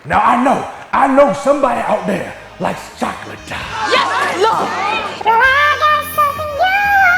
Now I know somebody out there likes chocolate. Yes, Lord. Well, I got something you wanna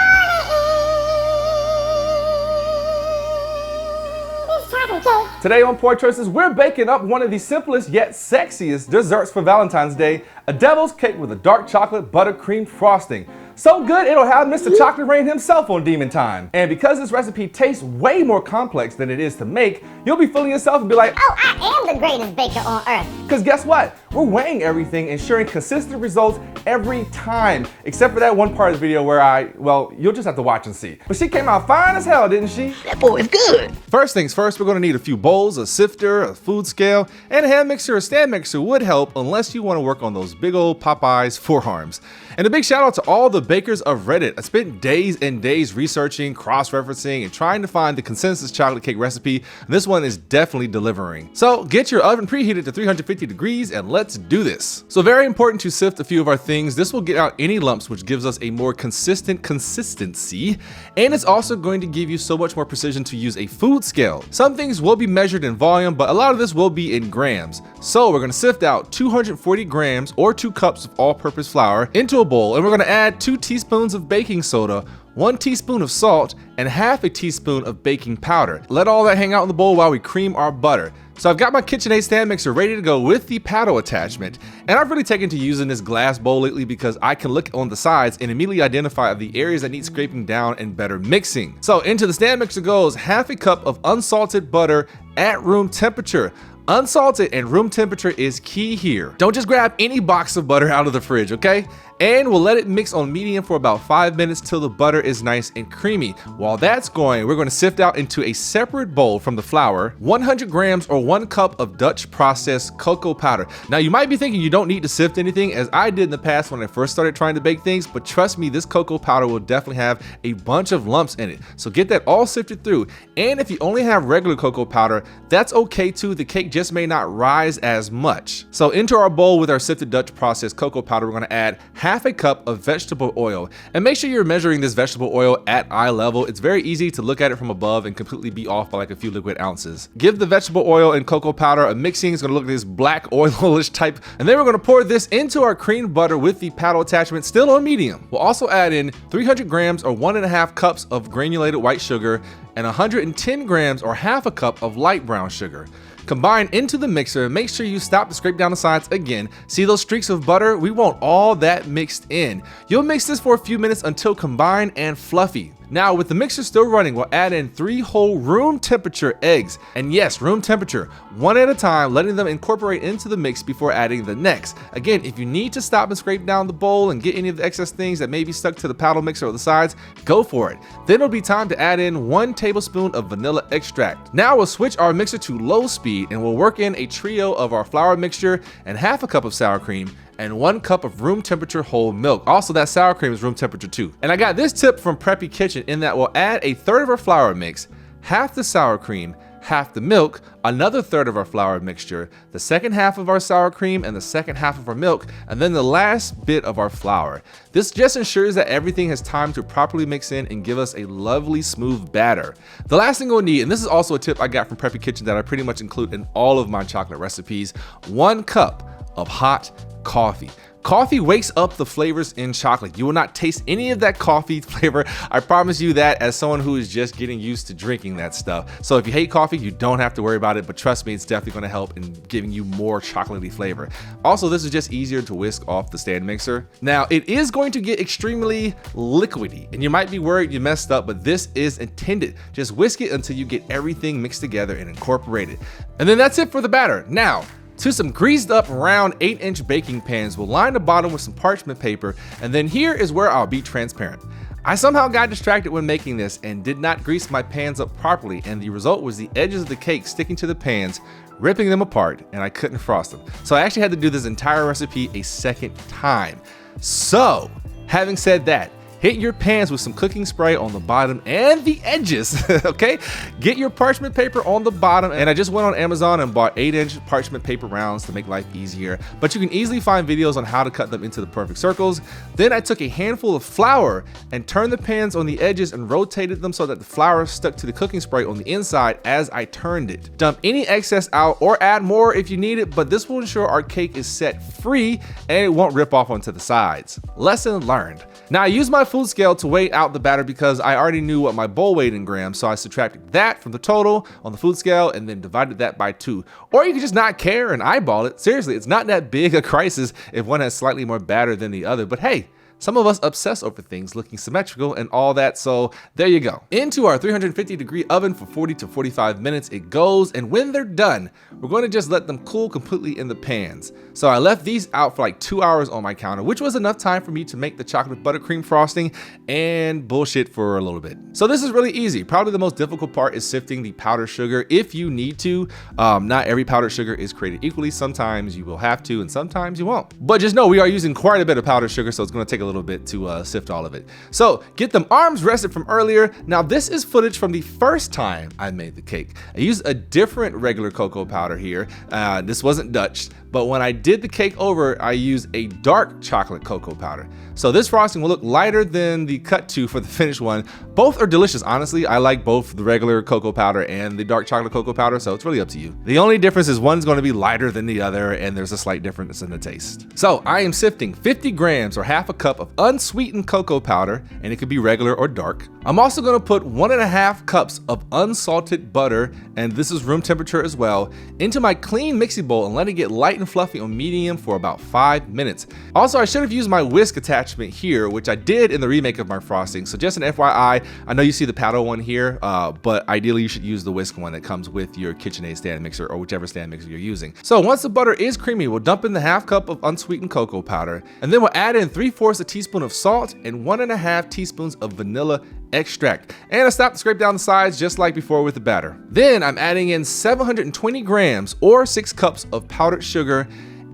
eat. It's chocolate cake. Today on Poor Choices, we're baking up one of the simplest yet sexiest desserts for Valentine's Day, a devil's cake with a dark chocolate buttercream frosting. So good, it'll have Mr. Chocolate Rain himself on Demon Time. And because this recipe tastes way more complex than it is to make, you'll be fooling yourself and be like, Oh, I am the greatest baker on earth. because guess what? We're weighing everything, ensuring consistent results every time. Except for that one part of the video where well, you'll just have to watch and see. But she came out fine as hell, didn't she? That boy is good. First things first, we're gonna need a few bowls, a sifter, a food scale, and a hand mixer or stand mixer would help unless you wanna work on those big old Popeyes forearms. And a big shout out to all the bakers of Reddit. I spent days and days researching, cross-referencing, and trying to find the consensus chocolate cake recipe. And this one is definitely delivering. So get your oven preheated to 350 degrees and let's do this. So very important to sift a few of our things. This will get out any lumps, which gives us a more consistent consistency. And it's also going to give you so much more precision to use a food scale. Some things will be measured in volume, but a lot of this will be in grams. So we're gonna sift out 240 grams or 2 cups of all-purpose flour into a bowl, and we're gonna add 2 teaspoons of baking soda, 1 teaspoon of salt, and half a teaspoon of baking powder. Let all that hang out in the bowl while we cream our butter. So I've got my KitchenAid stand mixer ready to go with the paddle attachment, and I've really taken to using this glass bowl lately because I can look on the sides and immediately identify the areas that need scraping down and better mixing. So into the stand mixer goes half a cup of unsalted butter at room temperature. Unsalted and room temperature is key here. Don't just grab any box of butter out of the fridge, okay? And we'll let it mix on medium for about 5 minutes till the butter is nice and creamy. While that's going, we're gonna sift out into a separate bowl from the flour 100 grams or 1 cup of Dutch processed cocoa powder. Now you might be thinking you don't need to sift anything, as I did in the past when I first started trying to bake things, but trust me, this cocoa powder will definitely have a bunch of lumps in it. So get that all sifted through. And if you only have regular cocoa powder, that's okay too. The cake just may not rise as much. So into our bowl with our sifted Dutch processed cocoa powder, we're gonna add half a cup of vegetable oil, and make sure you're measuring this vegetable oil at eye level. It's very easy to look at it from above and completely be off by like a few liquid ounces. Give the vegetable oil and cocoa powder a mixing. It's gonna look like this black oilish type, and then we're gonna pour this into our creamed butter with the paddle attachment still on medium. We'll also add in 300 grams or 1.5 cups of granulated white sugar and 110 grams or half a cup of light brown sugar. Combine into the mixer, make sure you stop to scrape down the sides again. See those streaks of butter? We want all that mixed in. You'll mix this for a few minutes until combined and fluffy. Now with the mixer still running, we'll add in 3 whole room temperature eggs. And yes, room temperature, 1 at a time, letting them incorporate into the mix before adding the next. Again, if you need to stop and scrape down the bowl and get any of the excess things that may be stuck to the paddle mixer or the sides, go for it. Then it'll be time to add in 1 tablespoon of vanilla extract. Now we'll switch our mixer to low speed and we'll work in a trio of our flour mixture and half a cup of sour cream and 1 cup of room temperature whole milk. Also, that sour cream is room temperature too. And I got this tip from Preppy Kitchen in that we'll add 1/3 of our flour mix, half the sour cream, half the milk, another 1/3 of our flour mixture, the second half of our sour cream, and the second half of our milk, and then the last bit of our flour. This just ensures that everything has time to properly mix in and give us a lovely smooth batter. The last thing we'll need, and this is also a tip I got from Preppy Kitchen that I pretty much include in all of my chocolate recipes, 1 cup of hot coffee. Coffee wakes up the flavors in chocolate. You will not taste any of that coffee flavor. I promise you that, as someone who is just getting used to drinking that stuff. So if you hate coffee, you don't have to worry about it, but trust me, it's definitely gonna help in giving you more chocolatey flavor. Also, this is just easier to whisk off the stand mixer. Now, it is going to get extremely liquidy, and you might be worried you messed up, but this is intended. Just whisk it until you get everything mixed together and incorporated. And then that's it for the batter. Now, to some greased up round 8-inch baking pans, we'll line the bottom with some parchment paper, and then here is where I'll be transparent. I somehow got distracted when making this and did not grease my pans up properly, and the result was the edges of the cake sticking to the pans, ripping them apart, and I couldn't frost them. So I actually had to do this entire recipe a second time. So, having said that, hit your pans with some cooking spray on the bottom and the edges, okay? Get your parchment paper on the bottom, and I just went on Amazon and bought 8-inch parchment paper rounds to make life easier, but you can easily find videos on how to cut them into the perfect circles. Then I took a handful of flour and turned the pans on the edges and rotated them so that the flour stuck to the cooking spray on the inside as I turned it. Dump any excess out or add more if you need it, but this will ensure our cake is set free and it won't rip off onto the sides. Lesson learned. Now I used my food scale to weigh out the batter because I already knew what my bowl weighed in grams, so I subtracted that from the total on the food scale and then divided that by 2. Or you can just not care and eyeball it. Seriously, it's not that big a crisis if one has slightly more batter than the other, but hey, some of us obsess over things looking symmetrical and all that, so there you go. Into our 350-degree oven for 40 to 45 minutes it goes, and when they're done, we're going to just let them cool completely in the pans. So I left these out for like 2 hours on my counter, which was enough time for me to make the chocolate buttercream frosting and bullshit for a little bit. So this is really easy. Probably the most difficult part is sifting the powdered sugar if you need to. Not every powdered sugar is created equally. Sometimes you will have to and sometimes you won't. But just know we are using quite a bit of powdered sugar, so it's going to take a little bit to sift all of it. So get them arms rested from earlier. Now this is footage from the first time I made the cake. I used a different regular cocoa powder here. This wasn't Dutch, but when I did the cake over, I used a dark chocolate cocoa powder. So this frosting will look lighter than the cut to for the finished one. Both are delicious, honestly. I like both the regular cocoa powder and the dark chocolate cocoa powder, so it's really up to you. The only difference is one's going to be lighter than the other, and there's a slight difference in the taste. So I am sifting 50 grams or half a cup of unsweetened cocoa powder, and it could be regular or dark. I'm also going to put 1.5 cups of unsalted butter, and this is room temperature as well, into my clean mixing bowl and let it get light and fluffy on medium for about 5 minutes. Also, I should have used my whisk attachment here, which I did in the remake of my frosting. So just an FYI, I know you see the paddle one here, but ideally you should use the whisk one that comes with your KitchenAid stand mixer or whichever stand mixer you're using. So once the butter is creamy, we'll dump in the half cup of unsweetened cocoa powder, and then we'll add in 3/4 teaspoon of salt and 1.5 teaspoons of vanilla extract. And I stopped to scrape down the sides just like before with the batter. Then I'm adding in 720 grams or 6 cups of powdered sugar.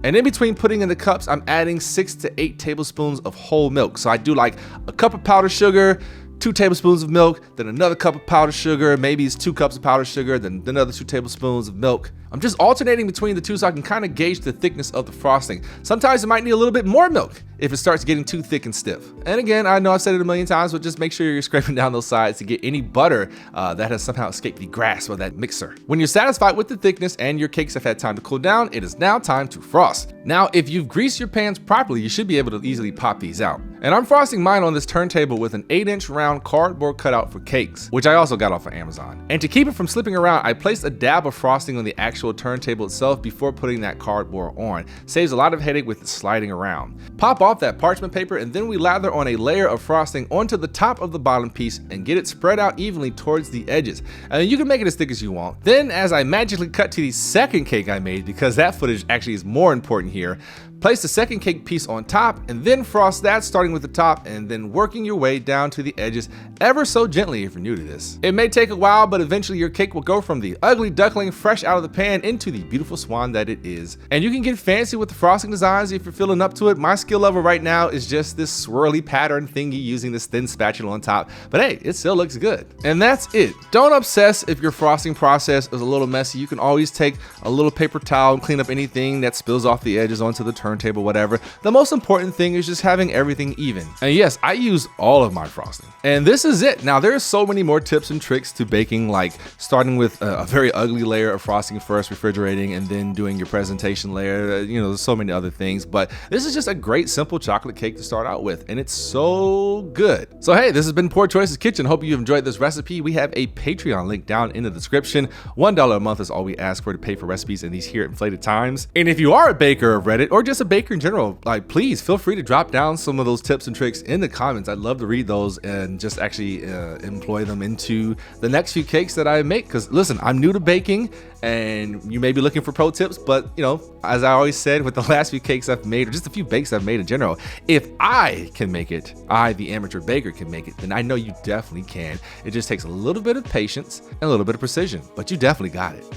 And in between putting in the cups, I'm adding 6 to 8 tablespoons of whole milk. So I do like a cup of powdered sugar, 2 tablespoons of milk, then another cup of powdered sugar, maybe it's 2 cups of powdered sugar, then another 2 tablespoons of milk. I'm just alternating between the two so I can kind of gauge the thickness of the frosting. Sometimes it might need a little bit more milk if it starts getting too thick and stiff. And again, I know I've said it a million times, but just make sure you're scraping down those sides to get any butter that has somehow escaped the grasp of that mixer. When you're satisfied with the thickness and your cakes have had time to cool down, it is now time to frost. Now, if you've greased your pans properly, you should be able to easily pop these out. And I'm frosting mine on this turntable with an 8-inch round cardboard cutout for cakes, which I also got off of Amazon. And to keep it from slipping around, I placed a dab of frosting on the actual turntable itself before putting that cardboard on. Saves a lot of headache with it sliding around. Pop off that parchment paper, and then we lather on a layer of frosting onto the top of the bottom piece and get it spread out evenly towards the edges. And you can make it as thick as you want. Then as I magically cut to the second cake I made, because that footage actually is more important here, place the second cake piece on top and then frost that, starting with the top and then working your way down to the edges ever so gently if you're new to this. It may take a while, but eventually your cake will go from the ugly duckling fresh out of the pan into the beautiful swan that it is. And you can get fancy with the frosting designs if you're feeling up to it. My skill level right now is just this swirly pattern thingy using this thin spatula on top, but hey, it still looks good. And that's it. Don't obsess if your frosting process is a little messy. You can always take a little paper towel and clean up anything that spills off the edges onto the turntable, whatever. The most important thing is just having everything even. And yes, I use all of my frosting. And this is it. Now there's so many more tips and tricks to baking, like starting with a very ugly layer of frosting first, refrigerating, and then doing your presentation layer. You know, there's so many other things, but this is just a great simple chocolate cake to start out with, and it's so good. So hey, this has been Poor Choices Kitchen. Hope you've enjoyed this recipe. We have a Patreon link down in the description. $1 a month is all we ask for to pay for recipes in these here inflated times. And if you are a baker of Reddit or just a baker in general, like, please feel free to drop down some of those tips and tricks in the comments. I'd love to read those and just actually employ them into the next few cakes that I make. Because listen, I'm new to baking and you may be looking for pro tips, but you know, as I always said with the last few cakes I've made, or just a few bakes I've made in general, if I can make it, I, the amateur baker, can make it, then I know you definitely can. It just takes a little bit of patience and a little bit of precision, but you definitely got it.